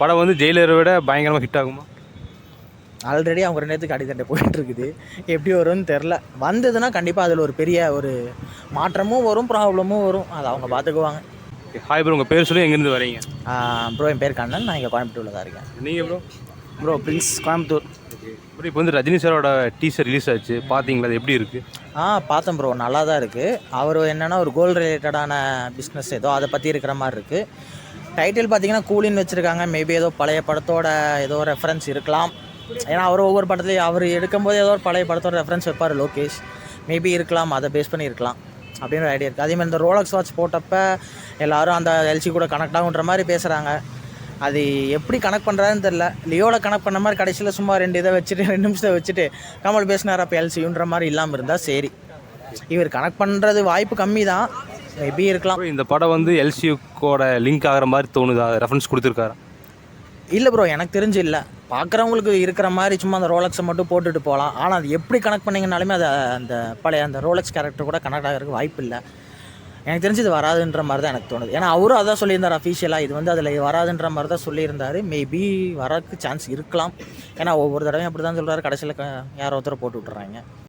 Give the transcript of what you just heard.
படம் வந்து ஜெயிலரை விட பயங்கரமாக ஹிட் ஆகுமா? ஆல்ரெடி அவங்க 2 பேத்துக்கு அடித்தண்டை போயிட்டுருக்குது. எப்படி வரும்னு தெரில. வந்ததுன்னா கண்டிப்பாக அதில் ஒரு பெரிய ஒரு மாற்றமும் வரும், ப்ராப்ளமும் வரும். அதை அவங்க பார்த்துக்குவாங்க. ஹாய் ப்ரோ, உங்கள் பேர் சொல்லி எங்கேருந்து வரீங்க? ப்ரோ என் பேர் கண்ணன். நான் இங்கே கோயம்புத்தூரில் தான் இருக்கேன். நீங்கள் bro? Bro Prince, Coimbatore. Bro இப்போ வந்து ரஜினி சாரோட டீசர் ரிலீஸ் ஆச்சு, பார்த்தீங்களா? அது எப்படி இருக்குது? பார்த்தேன் ப்ரோ. நல்லா தான் இருக்குது. அவர் என்னென்னா ஒரு கோல்டு ரிலேட்டடான பிஸ்னஸ் ஏதோ அதை பற்றி இருக்கிற மாதிரி இருக்குது. டைட்டில் பார்த்தீங்கன்னா கூலின்னு வச்சுருக்காங்க. மேபி ஏதோ பழைய படத்தோட ஏதோ ரெஃபரன்ஸ் இருக்கலாம். ஏன்னா அவர் ஒவ்வொரு படத்துலையும் அவர் எடுக்கும்போது ஏதோ ஒரு பழைய படத்தோட ரெஃபரன்ஸ் வைப்பார் லோகேஷ். மேபி இருக்கலாம், அதை பேஸ் பண்ணி இருக்கலாம் அப்படின்ற ஐடியா இருக்குது. அதேமாதிரி இந்த ரோலக்ஸ் வாட்ச் போட்டப்போ எல்லோரும் அந்த எல்சி கூட கனெக்ட் ஆகுன்ற மாதிரி பேசுகிறாங்க. அது எப்படி கனெக்ட் பண்ணுறாருன்னு தெரில. லியோவில் கனெக்ட் பண்ண மாதிரி கடைசியில் சும்மா 2 நிமிஷத்தை வச்சுட்டு கமல் பேசினார் அப்போ எல்சியுன்ற மாதிரி இல்லாமல் இருந்தால் சரி. இவர் கனெக்ட் பண்ணுறது வாய்ப்பு கம்மி தான். மேபி இருக்கலாம். இந்த படம் வந்து எல்சியூக்கோட லிங்க் ஆகிற மாதிரி தோணுதா? ரெஃபரன்ஸ் கொடுத்துருக்காரா? இல்லை ப்ரோ, எனக்கு தெரிஞ்சு இல்லை. பார்க்குறவங்களுக்கு இருக்கிற மாதிரி சும்மா அந்த ரோலக்ஸை மட்டும் போட்டுட்டு போகலாம். ஆனால் அது எப்படி கனெக்ட் பண்ணிங்கனாலுமே அதை அந்த பழைய அந்த ரோலக்ஸ் கேரக்டர் கூட கனெக்ட் ஆகிறதுக்கு வாய்ப்பு இல்லை. எனக்கு தெரிஞ்சு இது வராதுன்ற மாதிரி தான் எனக்கு தோணுது. ஏன்னா அவரும் அதான் சொல்லியிருந்தார் அஃபீஷியலாக. இது வந்து அதில் வராதுன்ற மாதிரி தான் சொல்லியிருந்தார். மேபி வரக்கு சான்ஸ் இருக்கலாம். ஏன்னா ஒவ்வொரு தடவையும் அப்படி தான் சொல்கிறாரு. கடைசியில் யாரோ ஒருத்தரை போட்டு விட்டுறாங்க.